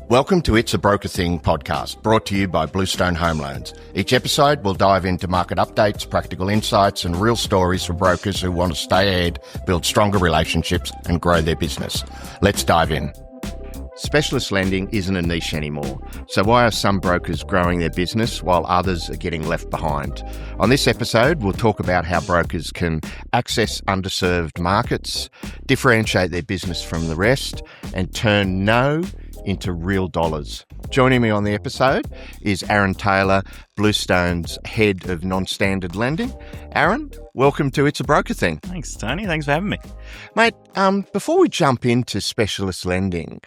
Welcome to It's a Broker Thing podcast, brought to you by Bluestone Home Loans. Each episode will dive into market updates, practical insights, and real stories for brokers who want to stay ahead, build stronger relationships, and grow their business. Let's dive in. Specialist lending isn't a niche anymore. So why are some brokers growing their business while others are getting left behind? On this episode, we'll talk about how brokers can access underserved markets, differentiate their business from the rest, and turn no into real dollars. Joining me on the episode is Aaron Taylor, Bluestone's head of non-standard lending. Aaron, welcome to It's a Broker Thing. Thanks, Tony. Thanks for having me. Mate, before we jump into specialist lending,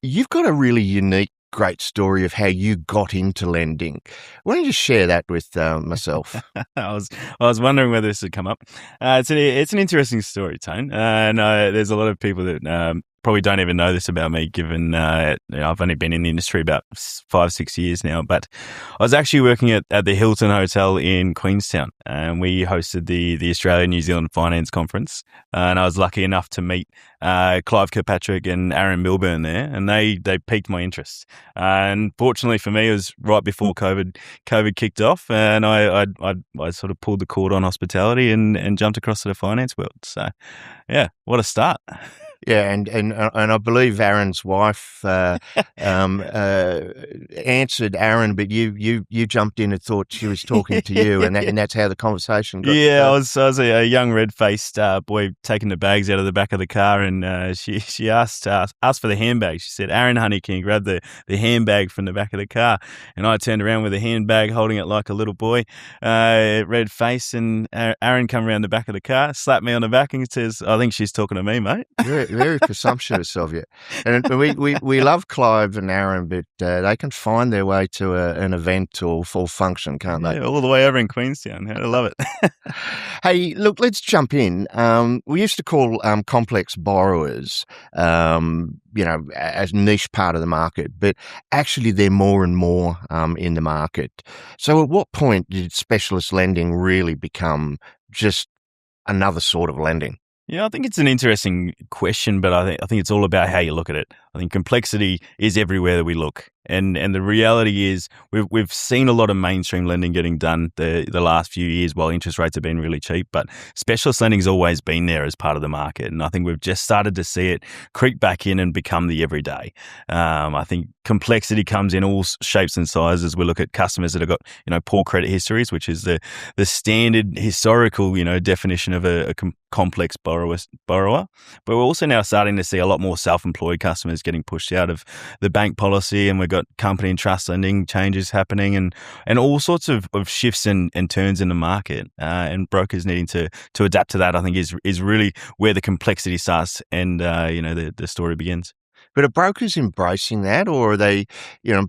you've got a really unique, great story of how you got into lending. Why don't you share that with myself? I was wondering whether this would come up. It's an interesting story, Tone. And there's a lot of people that probably don't even know this about me, given I've only been in the industry about 5-6 years now. But I was actually working at the Hilton Hotel in Queenstown, and we hosted the Australia-New Zealand Finance Conference. And I was lucky enough to meet Clive Kirkpatrick and Aaron Milburn there, and they piqued my interest. And fortunately for me, it was right before COVID kicked off, and I sort of pulled the cord on hospitality and jumped across to the finance world. So, yeah, what a start. Yeah, and I believe Aaron's wife answered Aaron, but you jumped in and thought she was talking to you, and that's how the conversation got. Yeah, I was a young red-faced boy taking the bags out of the back of the car, and she asked for the handbag. She said, "Aaron, honey, can you grab the handbag from the back of the car?" And I turned around with a handbag, holding it like a little boy, red face, and Aaron come around the back of the car, slapped me on the back, and says, "I think she's talking to me, mate." Very presumptuous of you. And we love Clive and Aaron, but they can find their way to an event or full function, can't they? Yeah, all the way over in Queenstown. I love it. Hey, look, let's jump in. We used to call complex borrowers, as niche part of the market, but actually they're more and more in the market. So at what point did specialist lending really become just another sort of lending? Yeah, I think it's an interesting question, but I think it's all about how you look at it. I think complexity is everywhere that we look. And the reality is we've seen a lot of mainstream lending getting done the last few years while interest rates have been really cheap, but specialist lending's always been there as part of the market. And I think we've just started to see it creep back in and become the everyday. I think complexity comes in all shapes and sizes. We look at customers that have got, poor credit histories, which is the standard historical, definition of a complex borrower. But we're also now starting to see a lot more self-employed customers getting pushed out of the bank policy, and we've got company and trust lending changes happening, and all sorts of shifts and turns in the market, and brokers needing to adapt to that, I think is really where the complexity starts and the story begins. But are brokers embracing that, or are they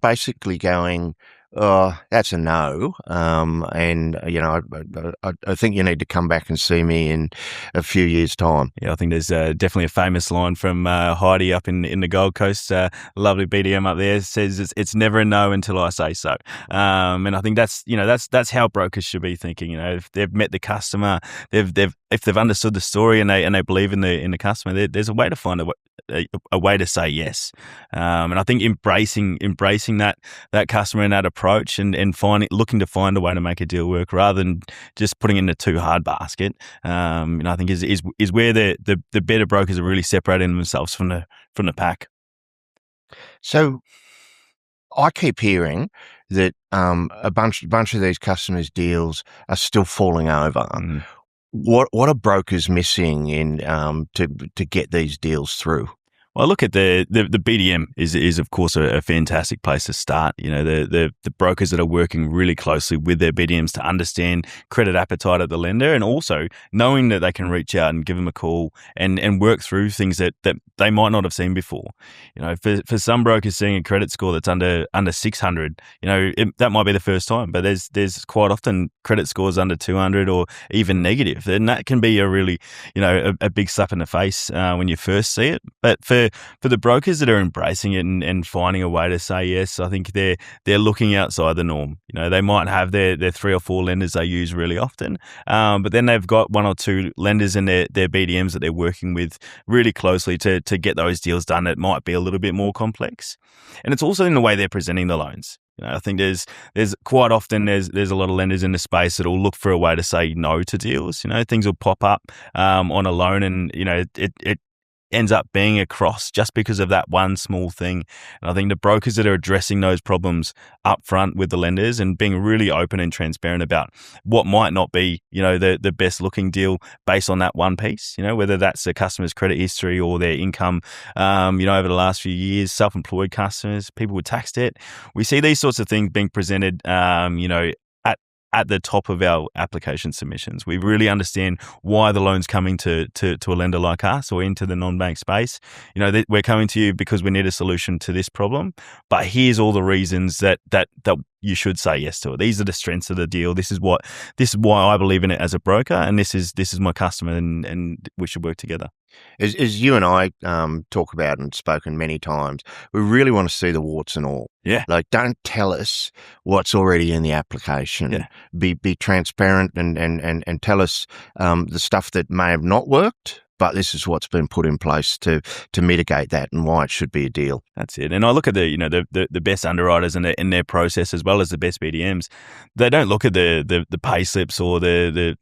basically going, "Oh, that's a no," and I think you need to come back and see me in a few years' time. Yeah, I think there's definitely a famous line from Heidi up in the Gold Coast, lovely BDM up there, says it's never a no until I say so. And I think that's how brokers should be thinking. If they've met the customer, if they've understood the story and they believe in the customer, there's a way to find a way to say yes. And I think embracing that customer and that approach and looking to find a way to make a deal work rather than just putting it in a too hard basket, I think is where the better brokers are really separating themselves from the pack. So I keep hearing that a bunch of these customers' deals are still falling over. What are brokers missing in to get these deals through? Well, look at the BDM is of course a fantastic place to start. The brokers that are working really closely with their BDMs to understand credit appetite of the lender, and also knowing that they can reach out and give them a call and work through things that they might not have seen before. For some brokers, seeing a credit score that's under 600, that might be the first time, but there's quite often credit scores under 200 or even negative, and that can be a really a big slap in the face when you first see it. But for for the brokers that are embracing it and finding a way to say yes, I think they're looking outside the norm. They might have their 3 or 4 lenders they use really often, but then they've got 1 or 2 lenders in their BDMs that they're working with really closely to get those deals done. It might be a little bit more complex, and it's also in the way they're presenting the loans. I think there's quite often there's a lot of lenders in the space that will look for a way to say no to deals. Things will pop up on a loan, and it ends up being a cross just because of that one small thing. And I think the brokers that are addressing those problems up front with the lenders and being really open and transparent about what might not be, the best looking deal based on that one piece, whether that's the customer's credit history or their income, over the last few years, self-employed customers, people with tax debt. We see these sorts of things being presented, at the top of our application submissions. We really understand why the loan's coming to a lender like us or into the non-bank space. We're coming to you because we need a solution to this problem, but here's all the reasons that you should say yes to it. These are the strengths of the deal. This is why I believe in it as a broker, and this is my customer, and we should work together. As you and I talk about and spoken many times, we really want to see the warts and all. Yeah. Like, don't tell us what's already in the application. Yeah. Be transparent and tell us the stuff that may have not worked, but this is what's been put in place to mitigate that and why it should be a deal. That's it. And I look at the best underwriters and their process, as well as the best BDMs. They don't look at the pay slips or the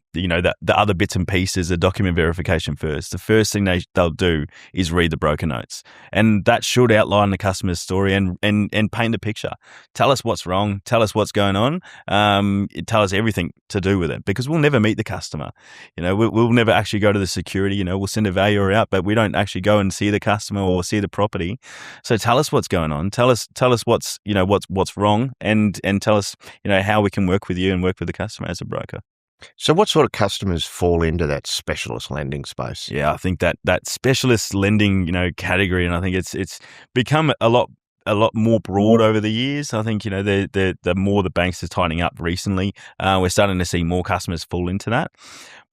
other bits and pieces of document verification first. The first thing they'll do is read the broker notes, and that should outline the customer's story and paint a picture. Tell us what's wrong. Tell us what's going on. Tell us everything to do with it, because we'll never meet the customer. We'll never actually go to the security. We'll send a valuer out, but we don't actually go and see the customer or see the property. So tell us what's going on. Tell us what's wrong, and tell us how we can work with you and work with the customer as a broker. So what sort of customers fall into that specialist lending space? Yeah, I think that specialist lending, category, and I think it's become a lot more broad over the years. I think, the more the banks are tightening up recently, we're starting to see more customers fall into that.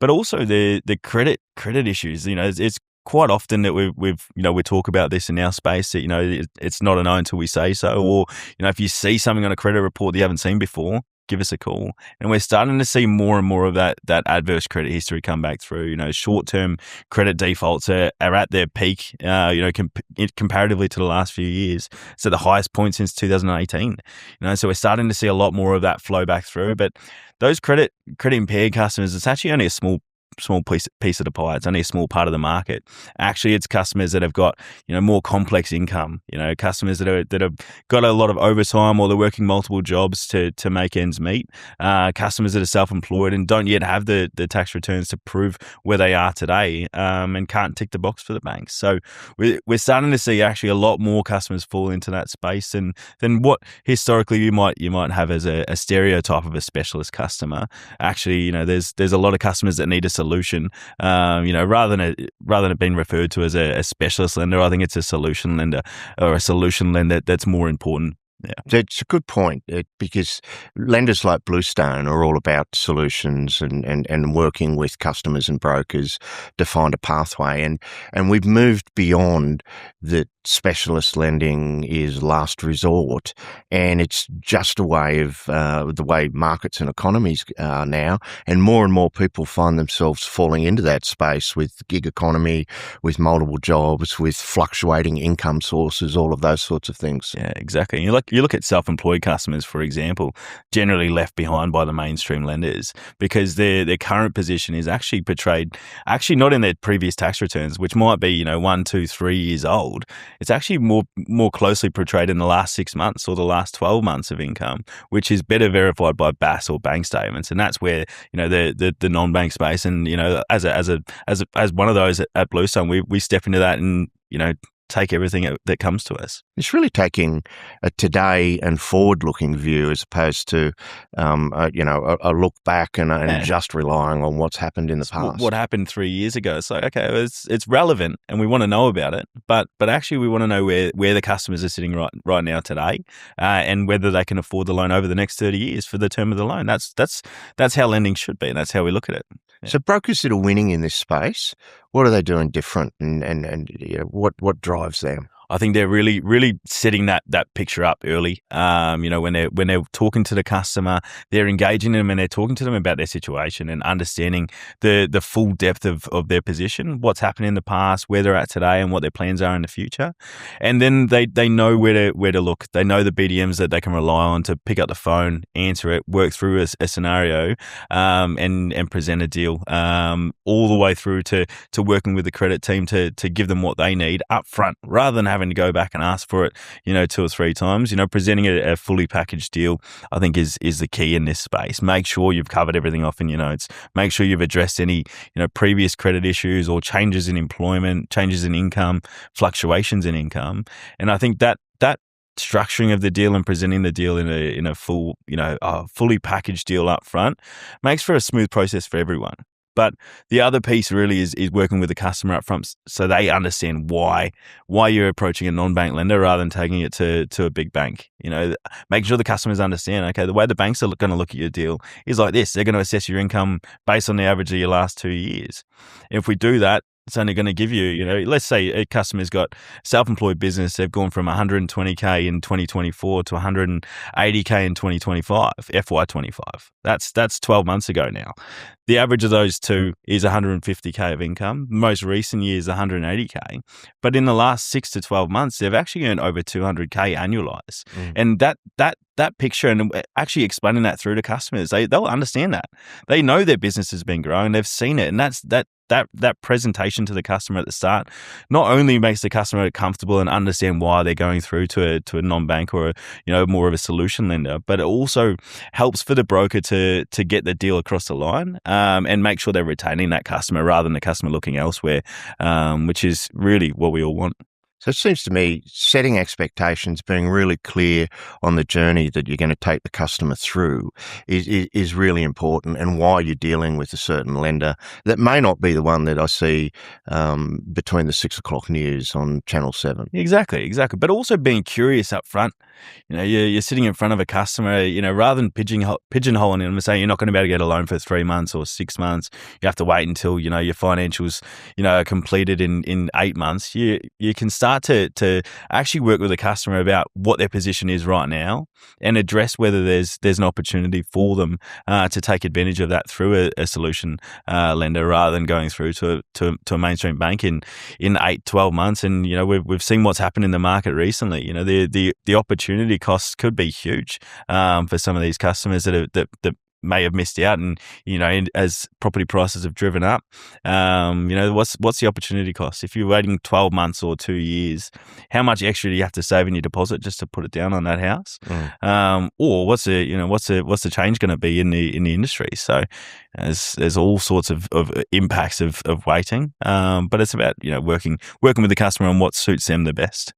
But also the credit issues, it's quite often that we talk about this in our space, that, it's not a no until we say so. Or, if you see something on a credit report that you haven't seen before, give us a call. And we're starting to see more and more of that adverse credit history come back through. Short-term credit defaults are at their peak, comparatively to the last few years. So the highest point since 2018. So we're starting to see a lot more of that flow back through. But those credit impaired customers, it's actually only a small piece of the pie. It's only a small part of the market. Actually, it's customers that have got more complex income. Customers that have got a lot of overtime, or they're working multiple jobs to make ends meet. Customers that are self-employed and don't yet have the tax returns to prove where they are today, and can't tick the box for the banks. So we're starting to see actually a lot more customers fall into that space than what historically you might have as a stereotype of a specialist customer. Actually, there's a lot of customers that need a solution, rather than it being referred to as a specialist lender. I think it's a solution lender, or a solution lender, that's more important. Yeah, that's a good point, because lenders like Bluestone are all about solutions and working with customers and brokers to find a pathway. And we've moved beyond that specialist lending is last resort, and it's just a way of the way markets and economies are now. And more people find themselves falling into that space with gig economy, with multiple jobs, with fluctuating income sources, all of those sorts of things. Yeah, exactly. You look at self-employed customers, for example, generally left behind by the mainstream lenders because their current position is actually portrayed, not in their previous tax returns, which might be 1, 2, 3 years old. It's actually more closely portrayed in the last 6 months or the last 12 months of income, which is better verified by BAS or bank statements. And that's where the non-bank space, and as one of those at Bluestone, we step into that and take everything that comes to us. It's really taking a today and forward-looking view as opposed to a look back and just relying on what's happened in the past. What happened 3 years ago? So okay, it's relevant and we want to know about it, but actually we want to know where the customers are sitting right now today, and whether they can afford the loan over the next 30 years for the term of the loan. That's how lending should be, and that's how we look at it. So brokers that are winning in this space, what are they doing different, and what drives them? I think they're really, really setting that picture up early. When they're talking to the customer, they're engaging them and they're talking to them about their situation and understanding the full depth of their position, what's happened in the past, where they're at today, and what their plans are in the future. And then they know where to look. They know the BDMs that they can rely on to pick up the phone, answer it, work through a scenario, and present a deal, all the way through to working with the credit team to give them what they need up front, rather than having to go back and ask for it, 2 or 3 times. Presenting a fully packaged deal, I think is the key in this space. Make sure you've covered everything off in your notes. Make sure you've addressed any, previous credit issues or changes in employment, changes in income, fluctuations in income. And I think that structuring of the deal and presenting the deal in a full, fully packaged deal up front makes for a smooth process for everyone. But the other piece really is working with the customer up front so they understand why you're approaching a non-bank lender rather than taking it to a big bank. Making sure the customers understand, okay, the way the banks are going to look at your deal is like this. They're going to assess your income based on the average of your last 2 years. If we do that, it's only going to give you, let's say a customer's got self-employed business. They've gone from 120K in 2024 to 180K in 2025, FY25. That's 12 months ago now. The average of those two is 150K of income. Most recent year is 180K. But in the last 6 to 12 months, they've actually earned over 200K annualized. And that picture and actually explaining that through to customers, they'll understand that. They know their business has been growing. They've seen it. And that presentation to the customer at the start not only makes the customer comfortable and understand why they're going through to a non-bank or more of a solution lender, but it also helps for the broker to get the deal across the line, and make sure they're retaining that customer rather than the customer looking elsewhere, which is really what we all want. So it seems to me setting expectations, being really clear on the journey that you're going to take the customer through is really important, and why you're dealing with a certain lender that may not be the one that I see between the 6 o'clock news on Channel 7. Exactly. But also being curious up front. You're sitting in front of a customer, rather than pigeonholing them and saying you're not going to be able to get a loan for 3 months or 6 months. You have to wait until, your financials, are completed in 8 months. You can start to actually work with a customer about what their position is right now and address whether there's an opportunity for them to take advantage of that through a solution lender rather than going through to a mainstream bank in 8, 12 months. And, we've seen what's happened in the market recently. The opportunity costs could be huge for some of these customers that may have missed out, and as property prices have driven up, what's the opportunity cost if you're waiting 12 months or 2 years? How much extra do you have to save in your deposit just to put it down on that house? Or what's the change going to be in the industry? So there's all sorts of impacts of waiting, but it's about working with the customer on what suits them the best.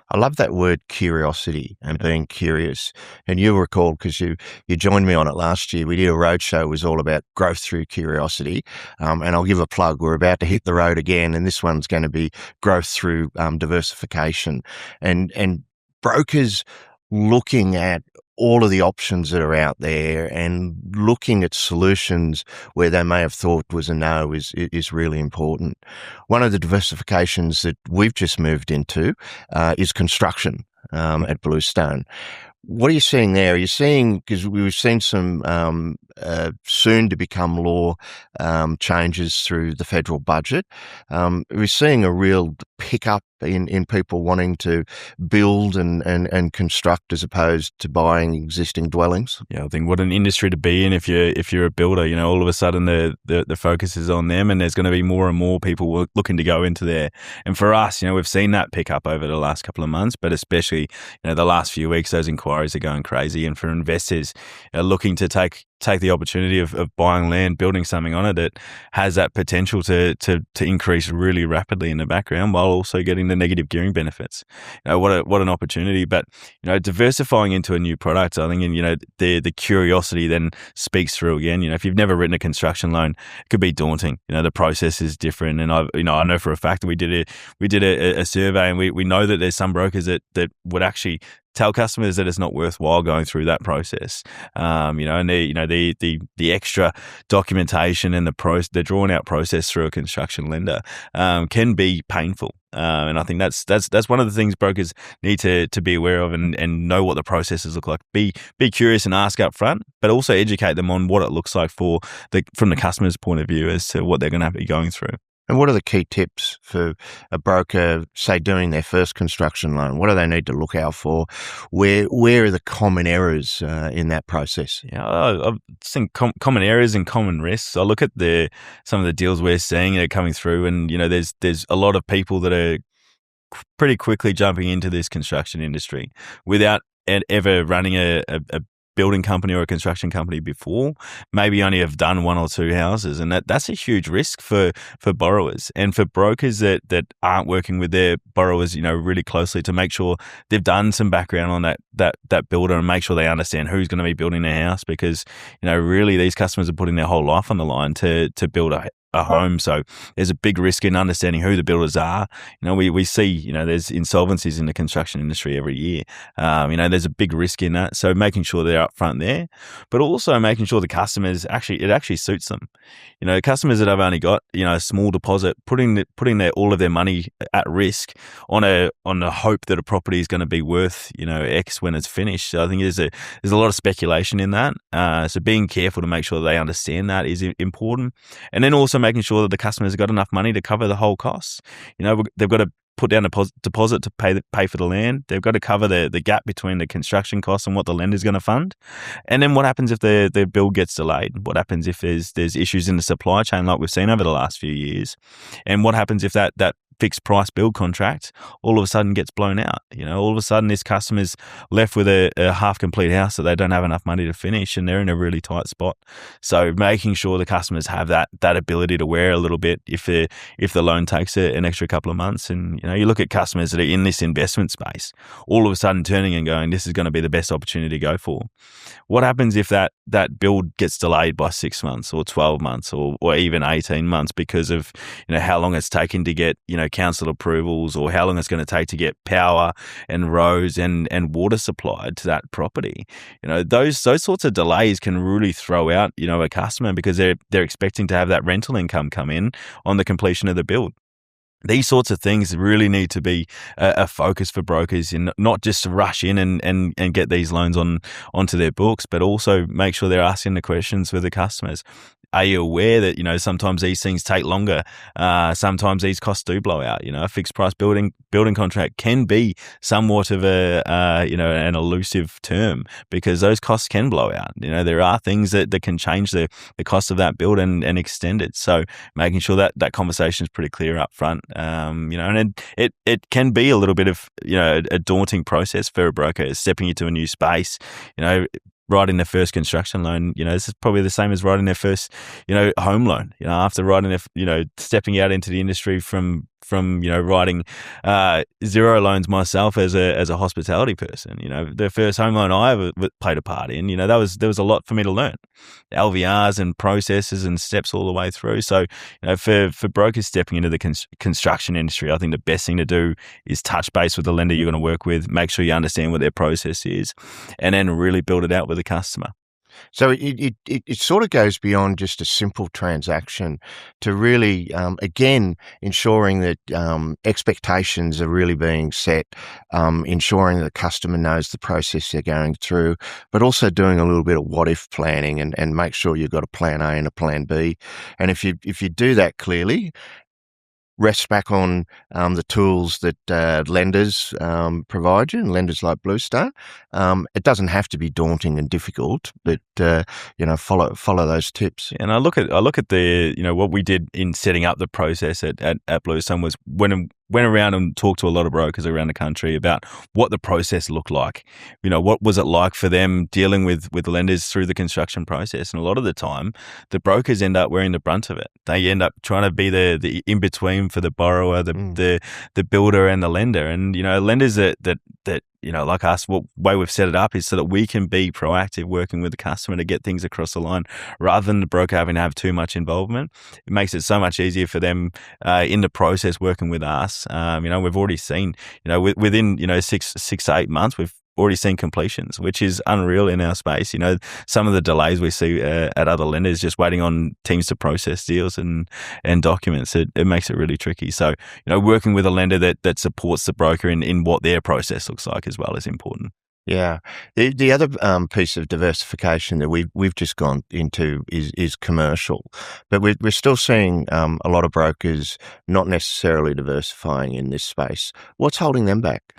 I love that word curiosity and being curious. And you'll recall, because you joined me on it last year, we did a roadshow. It was all about growth through curiosity. And I'll give a plug. We're about to hit the road again, and this one's going to be growth through diversification. And brokers looking at all of the options that are out there and looking at solutions where they may have thought was a no is really important. One of the diversifications that we've just moved into is construction at Bluestone. What are you seeing there? Are you seeing, because we've seen some soon to become law changes through the federal budget, we're seeing a real pickup in people wanting to build and construct as opposed to buying existing dwellings. Yeah, I think what an industry to be in if you're a builder. All of a sudden the focus is on them, and there's going to be more and more people looking to go into there. And for us, we've seen that pick up over the last couple of months, but especially the last few weeks, those inquiries are going crazy. And for investors looking to take the opportunity of buying land, building something on it that has that potential to increase really rapidly in the background while also getting the negative gearing benefits. What an opportunity. But diversifying into a new product, I think, and the curiosity then speaks through again. If you've never written a construction loan, it could be daunting. The process is different, and I know for a fact that we did a survey, and we know that there's some brokers that would actually tell customers that it's not worthwhile going through that process. And the extra documentation and the drawn out process through a construction lender can be painful. And I think that's one of the things brokers need to be aware of and know what the processes look like. Be curious and ask up front, but also educate them on what it looks like from the customer's point of view as to what they're going to be going through. And what are the key tips for a broker, say, doing their first construction loan? What do they need to look out for? Where are the common errors in that process? Yeah, I think common errors and common risks. I look at some of the deals we're seeing that are coming through, and there's a lot of people that are pretty quickly jumping into this construction industry without ever running a building company or a construction company before, maybe only have done one or two houses. And that's a huge risk for borrowers and for brokers that aren't working with their borrowers, really closely to make sure they've done some background on that builder and make sure they understand who's going to be building their house, because, really these customers are putting their whole life on the line to build a home. So there's a big risk in understanding who the builders are. We see, there's insolvencies in the construction industry every year. There's a big risk in that. So making sure they're upfront there, but also making sure the customers it actually suits them. Customers that have only got, a small deposit, putting all of their money at risk on the hope that a property is going to be worth, X when it's finished. So I think there's a lot of speculation in that. So being careful to make sure that they understand that is important. And then also making sure that the customers have got enough money to cover the whole costs. They've got to put down a deposit to pay for the land. They've got to cover the gap between the construction costs and what the lender's going to fund. And then what happens if the build gets delayed? What happens if there's issues in the supply chain like we've seen over the last few years? And what happens if that fixed price build contract all of a sudden gets blown out? All of a sudden this customer's left with a half complete house that they don't have enough money to finish, and they're in a really tight spot. So making sure the customers have that ability to wear a little bit if the loan takes an extra couple of months. And you look at customers that are in this investment space, all of a sudden turning and going, this is going to be the best opportunity to go for. What happens if that build gets delayed by 6 months or 12 months or even 18 months because of how long it's taken to get council approvals, or how long it's going to take to get power and roads and water supplied to that property? Those sorts of delays can really throw out a customer, because they're expecting to have that rental income come in on the completion of the build. These sorts of things really need to be a focus for brokers, and not just to rush in and get these loans onto their books, but also make sure they're asking the questions with the customers. Are you aware that, sometimes these things take longer? Sometimes these costs do blow out. A fixed price building contract can be somewhat of an elusive term, because those costs can blow out. There are things that can change the cost of that build and extend it. So making sure that conversation is pretty clear up front. And it can be a little bit of, a daunting process for a broker stepping into a new space, writing their first construction loan. This is probably the same as writing their first, home loan, after writing, stepping out into the industry from writing zero loans myself as a hospitality person. The first home loan I ever played a part in, there was a lot for me to learn, LVRs and processes and steps all the way through. So, for brokers stepping into the construction industry, I think the best thing to do is touch base with the lender you're going to work with, make sure you understand what their process is, and then really build it out with the customer. So it sort of goes beyond just a simple transaction to really, again, ensuring that expectations are really being set, ensuring that the customer knows the process they're going through, but also doing a little bit of what-if planning and make sure you've got a plan A and a plan B. And if you do that clearly, rest back on the tools that lenders provide you, and lenders like Bluestone. It doesn't have to be daunting and difficult, but follow those tips. And I look at the what we did in setting up the process at Bluestone was went around and talked to a lot of brokers around the country about what the process looked like. What was it like for them dealing with lenders through the construction process? And a lot of the time, the brokers end up wearing the brunt of it. They end up trying to be the in between for the borrower, the builder, and the lender. And lenders that like us, what way we've set it up is so that we can be proactive, working with the customer to get things across the line, rather than the broker having to have too much involvement. It makes it so much easier for them in the process working with us. We've already seen, within 6 to 8 months, already seen completions, which is unreal in our space. You know, some of the delays we see at other lenders just waiting on teams to process deals and documents. It makes it really tricky. So, you know, working with a lender that supports the broker in what their process looks like as well is important. Yeah. The other piece of diversification that we've just gone into is commercial, but we're still seeing a lot of brokers not necessarily diversifying in this space. What's holding them back?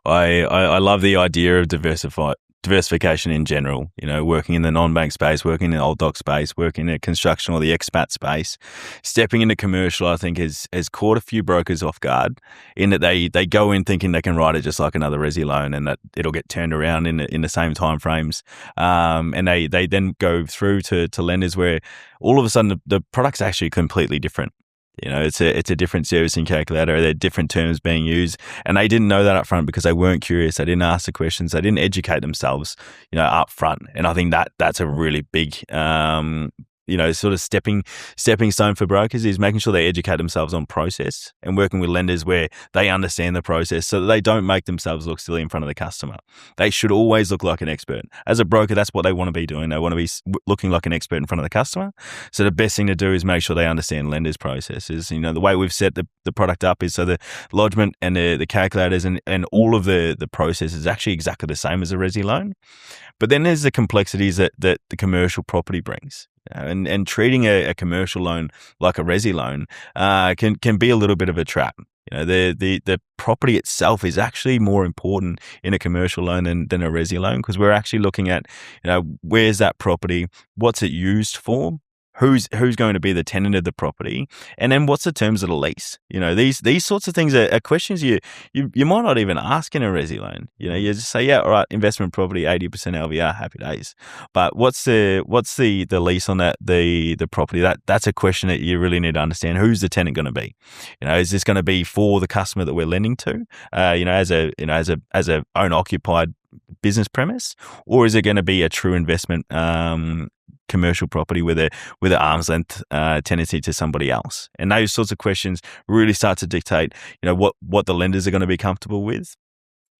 I love the idea of diversification in general, you know, working in the non-bank space, working in the old doc space, working in the construction or the expat space. Stepping into commercial, I think, has caught a few brokers off guard in that they go in thinking they can write it just like another resi loan and that it'll get turned around in the same time frames. And they then go through to lenders where all of a sudden the product's actually completely different. You know, it's a different servicing calculator. There are different terms being used, and they didn't know that up front because they weren't curious. They didn't ask the questions. They didn't educate themselves, you know, up front. And I think that's a really big, you know, sort of stepping stone for brokers is making sure they educate themselves on process and working with lenders where they understand the process so that they don't make themselves look silly in front of the customer. They should always look like an expert. As a broker, that's what they want to be doing. They want to be looking like an expert in front of the customer. So the best thing to do is make sure they understand lenders' processes. You know, the way we've set the product up is so the lodgement and the calculators and all of the process is actually exactly the same as a resi loan. But then there's the complexities that the commercial property brings. And treating a commercial loan like a resi loan can be a little bit of a trap. You know, the property itself is actually more important in a commercial loan than a resi loan because we're actually looking at, you know, where's that property, what's it used for, who's going to be the tenant of the property, and then what's the terms of the lease. You know, these sorts of things are questions you might not even ask in a resi loan. You know, you just say, yeah, all right, investment property, 80% LVR, happy days. But what's the lease on the property? That's a question that you really need to understand. Who's the tenant going to be? You know, is this going to be for the customer that we're lending to? You know, as a owner occupied business premise, or is it going to be a true investment commercial property with an arm's length tenancy to somebody else? And those sorts of questions really start to dictate, you know, what the lenders are going to be comfortable with.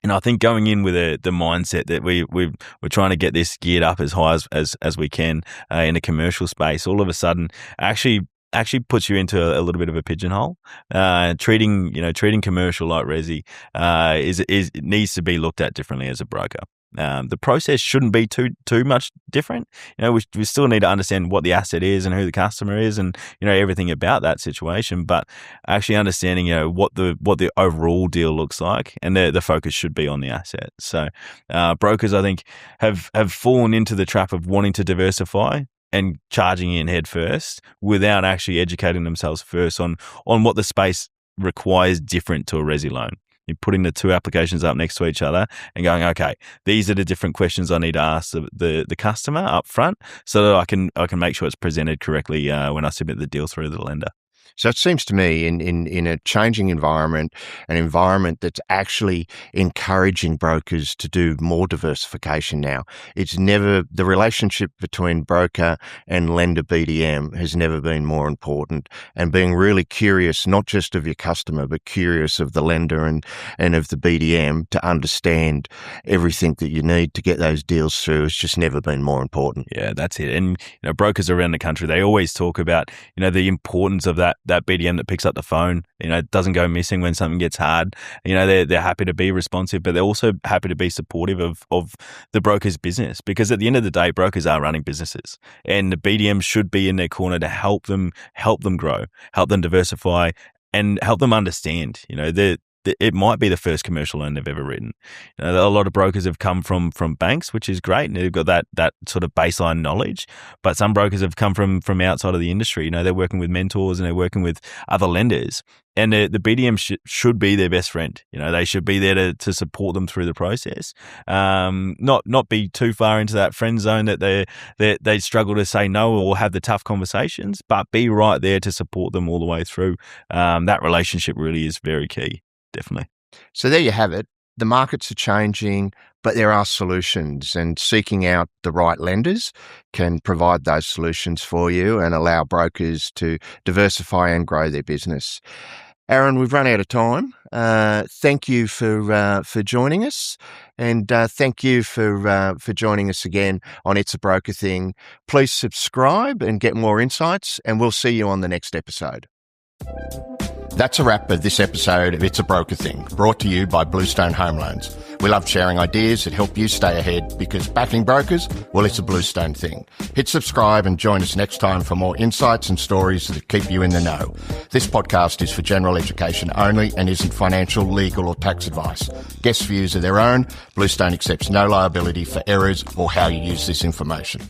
And I think going in with the mindset that we're trying to get this geared up as high as we can in a commercial space, all of a sudden actually puts you into a little bit of a pigeonhole. Treating commercial like resi it needs to be looked at differently as a broker. The process shouldn't be too much different. You know, we still need to understand what the asset is and who the customer is, and you know everything about that situation. But actually understanding, you know, what the overall deal looks like, and the focus should be on the asset. So brokers, I think, have fallen into the trap of wanting to diversify and charging in head first without actually educating themselves first on what the space requires different to a resi loan. You're putting the two applications up next to each other and going, okay, these are the different questions I need to ask the customer up front so that I can make sure it's presented correctly when I submit the deal through the lender. So it seems to me in a changing environment, an environment that's actually encouraging brokers to do more diversification now. It's never, the relationship between broker and lender BDM has never been more important, and being really curious, not just of your customer, but curious of the lender and of the BDM to understand everything that you need to get those deals through has just never been more important. Yeah, that's it. And you know, brokers around the country, they always talk about, you know, the importance of that BDM that picks up the phone, you know, doesn't go missing when something gets hard. You know, they're happy to be responsive, but they're also happy to be supportive of the broker's business, because at the end of the day, brokers are running businesses, and the BDM should be in their corner to help them grow, help them diversify, and help them understand. You know, it might be the first commercial loan they've ever written. You know, a lot of brokers have come from banks, which is great, and they've got that sort of baseline knowledge. But some brokers have come from outside of the industry. You know, they're working with mentors and they're working with other lenders. And the BDM should be their best friend. You know, they should be there to support them through the process. Not be too far into that friend zone that they struggle to say no or have the tough conversations, but be right there to support them all the way through. That relationship really is very key. Definitely. So there you have it. The markets are changing, but there are solutions, and seeking out the right lenders can provide those solutions for you and allow brokers to diversify and grow their business. Aaron, we've run out of time. Thank you for joining us, and thank you for joining us again on It's a Broker Thing. Please subscribe and get more insights, and we'll see you on the next episode. That's a wrap of this episode of It's a Broker Thing, brought to you by Bluestone Home Loans. We love sharing ideas that help you stay ahead because backing brokers, well, it's a Bluestone thing. Hit subscribe and join us next time for more insights and stories that keep you in the know. This podcast is for general education only and isn't financial, legal or tax advice. Guest views are their own. Bluestone accepts no liability for errors or how you use this information.